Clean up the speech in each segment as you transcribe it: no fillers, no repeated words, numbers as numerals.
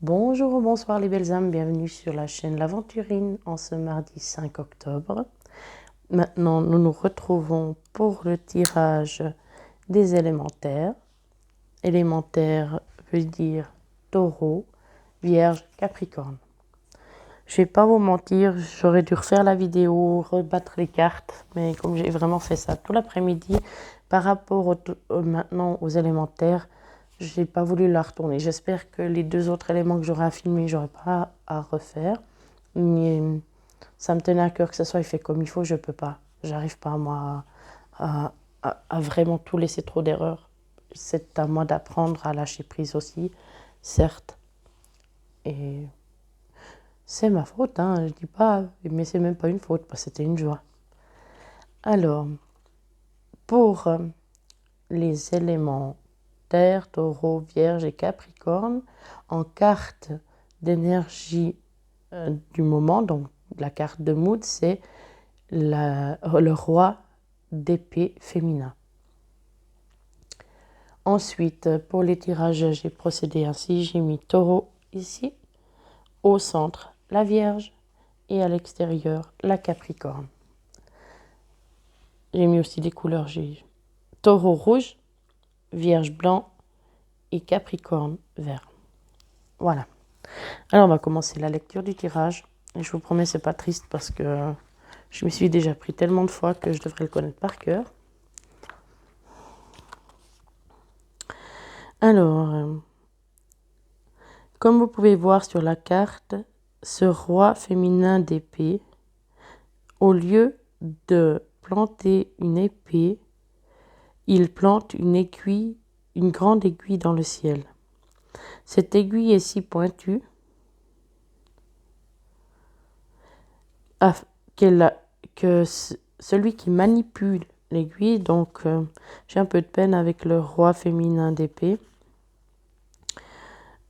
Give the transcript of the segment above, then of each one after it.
Bonjour ou bonsoir les belles âmes, bienvenue sur la chaîne L'Aventurine en ce mardi 5 octobre. Maintenant, nous nous retrouvons pour le tirage des élémentaires. Élémentaire veut dire taureau, vierge, capricorne. Je vais pas vous mentir, j'aurais dû refaire la vidéo, rebattre les cartes, mais comme j'ai vraiment fait ça tout l'après-midi, par rapport maintenant aux élémentaires, je n'ai pas voulu la retourner. J'espère que les deux autres éléments que j'aurai à filmer, j'aurai pas à refaire. Mais ça me tenait à cœur que ce soit fait comme il faut, je peux pas. J'arrive pas moi à vraiment tout laisser trop d'erreurs. C'est à moi d'apprendre à lâcher prise aussi, certes. Et c'est ma faute, hein, je dis pas, mais c'est même pas une faute, parce que c'était une joie. Alors, pour les éléments terre, taureau, vierge et capricorne, en carte d'énergie du moment, donc la carte de mood, c'est le roi d'épée féminin. Ensuite, pour les tirages, j'ai procédé ainsi, j'ai mis taureau ici, au centre la vierge et à l'extérieur la capricorne. J'ai mis aussi des couleurs, j'ai taureau rouge, vierge blanc et capricorne vert. Voilà. Alors on va commencer la lecture du tirage. Et je vous promets, c'est pas triste parce que je me suis déjà pris tellement de fois que je devrais le connaître par cœur. Alors, comme vous pouvez voir sur la carte, ce roi féminin d'épée, au lieu de planter une épée, il plante une aiguille, une grande aiguille dans le ciel. Cette aiguille est si pointue que celui qui manipule l'aiguille, donc j'ai un peu de peine avec le roi féminin d'épée,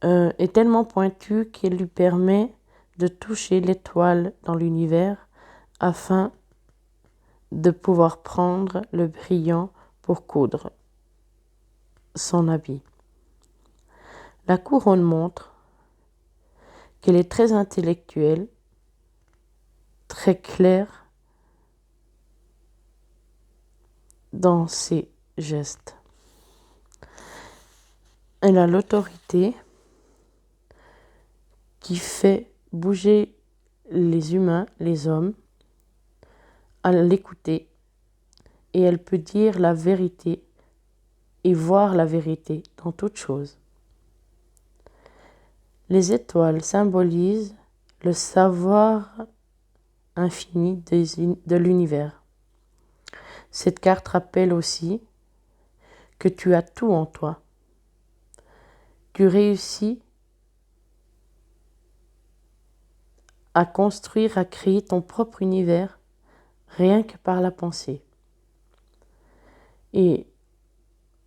est tellement pointu qu'il lui permet de toucher l'étoile dans l'univers afin de pouvoir prendre le brillant pour coudre son habit. La couronne montre qu'elle est très intellectuelle, très claire dans ses gestes. Elle a l'autorité qui fait bouger les humains, les hommes, à l'écouter, et elle peut dire la vérité et voir la vérité dans toute chose. Les étoiles symbolisent le savoir infini de l'univers. Cette carte rappelle aussi que tu as tout en toi. Tu réussis à construire, à créer ton propre univers rien que par la pensée. Et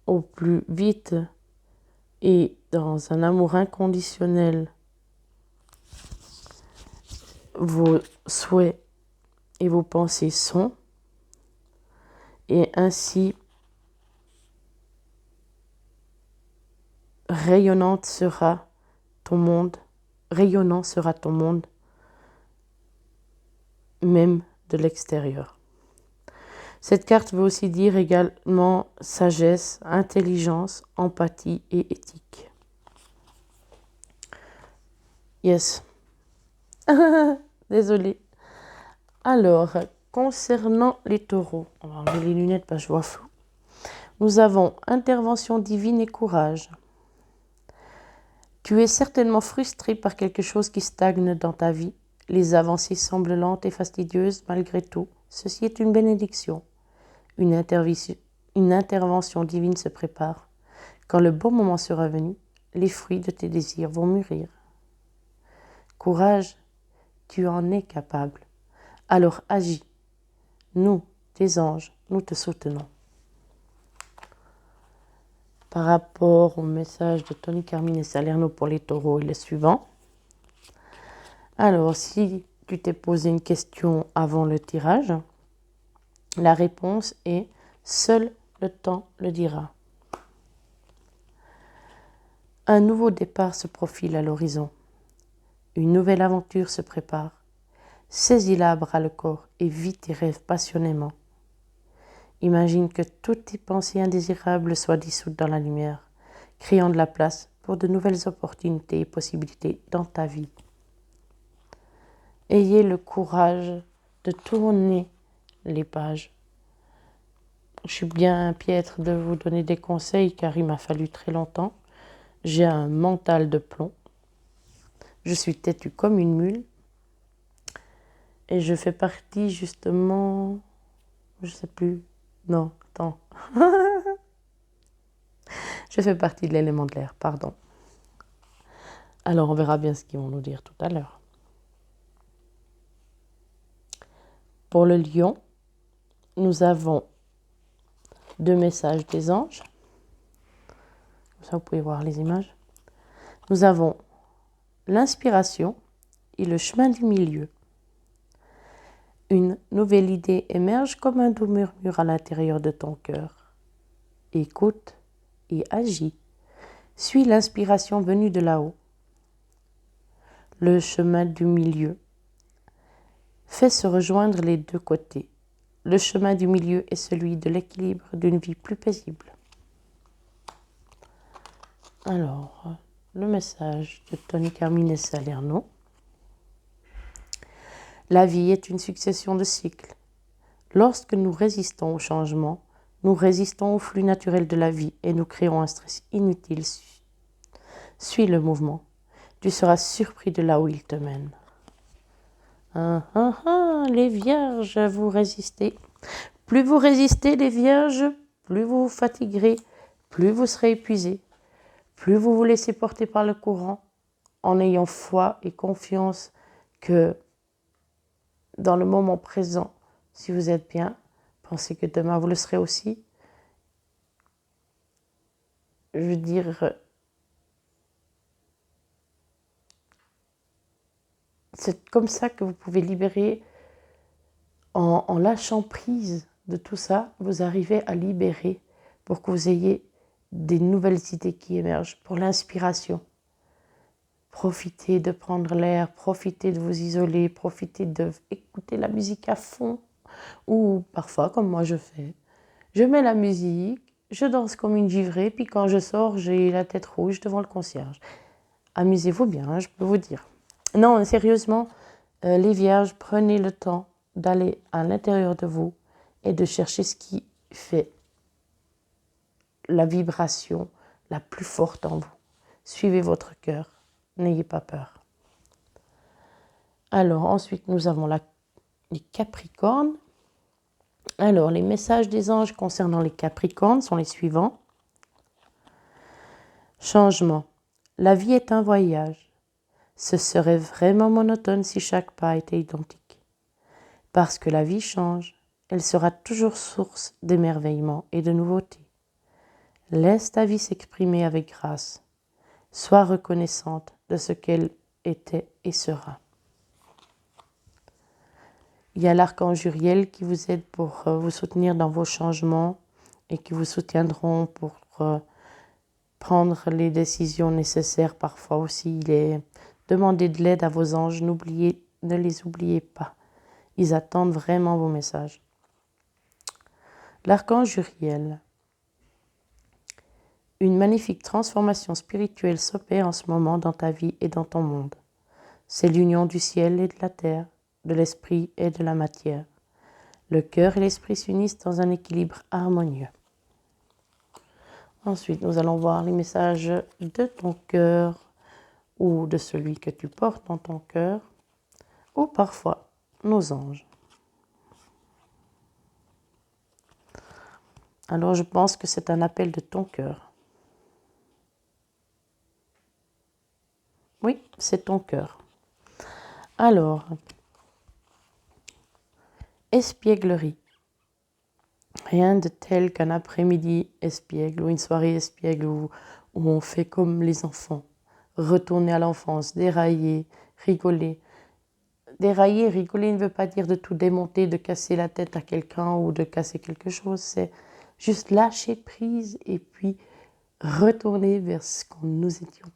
au plus vite et dans un amour inconditionnel, vos souhaits et vos pensées sont, et ainsi rayonnant sera ton monde, même de l'extérieur. Cette carte veut aussi dire également sagesse, intelligence, empathie et éthique. Yes. Désolée. Alors, concernant les taureaux, on va enlever les lunettes parce que je vois flou. Nous avons intervention divine et courage. Tu es certainement frustré par quelque chose qui stagne dans ta vie. Les avancées semblent lentes et fastidieuses malgré tout. Ceci est une bénédiction. Une intervention divine se prépare. Quand le bon moment sera venu, les fruits de tes désirs vont mûrir. Courage, tu en es capable. Alors agis. Nous, tes anges, nous te soutenons. Par rapport au message de Tony Carmine et Salerno pour les taureaux, il est suivant. Alors, si tu t'es posé une question avant le tirage, la réponse est « Seul le temps le dira ». Un nouveau départ se profile à l'horizon. Une nouvelle aventure se prépare. Saisis-la à bras le corps et vis tes rêves passionnément. Imagine que toutes tes pensées indésirables soient dissoutes dans la lumière, créant de la place pour de nouvelles opportunités et possibilités dans ta vie. Ayez le courage de tourner les pages. Je suis bien piètre de vous donner des conseils car il m'a fallu très longtemps. J'ai un mental de plomb. Je suis têtue comme une mule. Et je fais partie justement... Je sais plus. Non, attends. Je fais partie de l'élément de l'air, pardon. Alors on verra bien ce qu'ils vont nous dire tout à l'heure. Pour le lion, nous avons 2 messages des anges. Comme ça, vous pouvez voir les images. Nous avons l'inspiration et le chemin du milieu. Une nouvelle idée émerge comme un doux murmure à l'intérieur de ton cœur. Écoute et agis. Suis l'inspiration venue de là-haut. Le chemin du milieu fait se rejoindre les 2 côtés. Le chemin du milieu est celui de l'équilibre d'une vie plus paisible. Alors, le message de Tony Carmine et Salerno. La vie est une succession de cycles. Lorsque nous résistons au changement, nous résistons au flux naturel de la vie et nous créons un stress inutile. Suis le mouvement. Tu seras surpris de là où il te mène. Les vierges, vous résistez. Plus vous résistez, les vierges, plus vous vous fatiguerez, plus vous serez épuisés, plus vous vous laissez porter par le courant, en ayant foi et confiance que dans le moment présent, si vous êtes bien, pensez que demain vous le serez aussi. Je veux dire, c'est comme ça que vous pouvez libérer, en lâchant prise de tout ça, vous arrivez à libérer pour que vous ayez des nouvelles idées qui émergent, pour l'inspiration. Profitez de prendre l'air, profitez de vous isoler, profitez d'écouter la musique à fond. Ou parfois, comme moi je fais, je mets la musique, je danse comme une givrée, puis quand je sors, j'ai la tête rouge devant le concierge. Amusez-vous bien, je peux vous dire. Non, sérieusement, les vierges, prenez le temps d'aller à l'intérieur de vous et de chercher ce qui fait la vibration la plus forte en vous. Suivez votre cœur, n'ayez pas peur. Alors ensuite, nous avons les Capricornes. Alors, les messages des anges concernant les Capricornes sont les suivants. Changement. La vie est un voyage. Ce serait vraiment monotone si chaque pas était identique. Parce que la vie change, elle sera toujours source d'émerveillement et de nouveautés. Laisse ta vie s'exprimer avec grâce. Sois reconnaissante de ce qu'elle était et sera. Il y a l'archange Uriel qui vous aide pour vous soutenir dans vos changements et qui vous soutiendront pour prendre les décisions nécessaires. Parfois aussi, demandez de l'aide à vos anges. Ne les oubliez pas. Ils attendent vraiment vos messages. L'archange Uriel. Une magnifique transformation spirituelle s'opère en ce moment dans ta vie et dans ton monde. C'est l'union du ciel et de la terre, de l'esprit et de la matière. Le cœur et l'esprit s'unissent dans un équilibre harmonieux. Ensuite, nous allons voir les messages de ton cœur ou de celui que tu portes dans ton cœur, ou parfois nos anges. Alors, je pense que c'est un appel de ton cœur. Oui, c'est ton cœur. Alors, espièglerie. Rien de tel qu'un après-midi espiègle ou une soirée espiègle où on fait comme les enfants. Retourner à l'enfance, dérailler, rigoler. Dérailler, rigoler ne veut pas dire de tout démonter, de casser la tête à quelqu'un ou de casser quelque chose. C'est juste lâcher prise et puis retourner vers ce qu'on nous étions.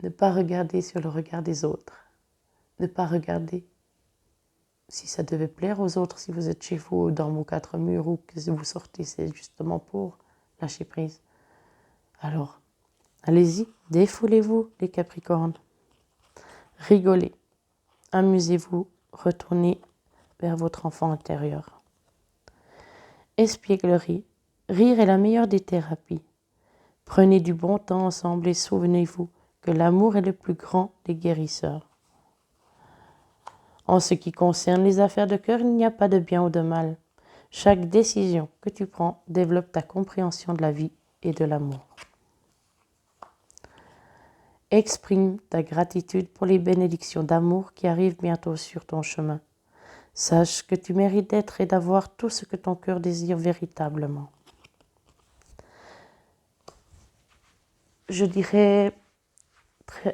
Ne pas regarder sur le regard des autres. Ne pas regarder si ça devait plaire aux autres, si vous êtes chez vous, dans vos 4 murs, ou que vous sortez, c'est justement pour lâcher prise. Alors, allez-y, défoulez-vous les Capricornes. Rigolez, amusez-vous, retournez vers votre enfant intérieur. Espièglerie, rire est la meilleure des thérapies. Prenez du bon temps ensemble et souvenez-vous que l'amour est le plus grand des guérisseurs. En ce qui concerne les affaires de cœur, il n'y a pas de bien ou de mal. Chaque décision que tu prends développe ta compréhension de la vie et de l'amour. Exprime ta gratitude pour les bénédictions d'amour qui arrivent bientôt sur ton chemin. Sache que tu mérites d'être et d'avoir tout ce que ton cœur désire véritablement. Je dirais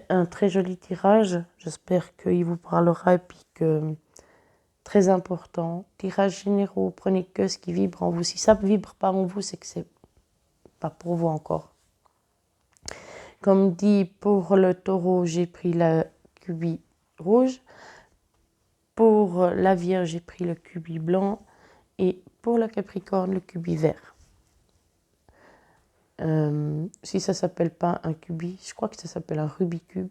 un très joli tirage. J'espère qu'il vous parlera et puis que très important. Tirage généraux, prenez que ce qui vibre en vous. Si ça ne vibre pas en vous, c'est que c'est pas pour vous encore. Comme dit pour le taureau, j'ai pris le cubi rouge. Pour la Vierge, j'ai pris le cubi blanc. Et pour le Capricorne, le cubi vert. Si ça ne s'appelle pas un cubi, je crois que ça s'appelle un Rubikube.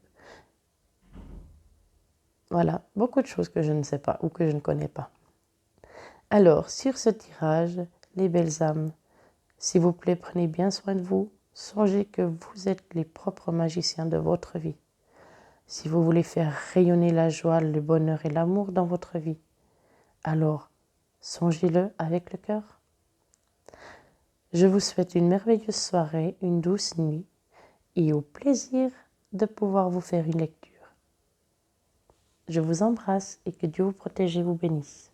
Voilà, beaucoup de choses que je ne sais pas ou que je ne connais pas. Alors, sur ce tirage, les belles âmes, s'il vous plaît, prenez bien soin de vous. Songez que vous êtes les propres magiciens de votre vie. Si vous voulez faire rayonner la joie, le bonheur et l'amour dans votre vie, alors songez-le avec le cœur. Je vous souhaite une merveilleuse soirée, une douce nuit et au plaisir de pouvoir vous faire une lecture. Je vous embrasse et que Dieu vous protège et vous bénisse.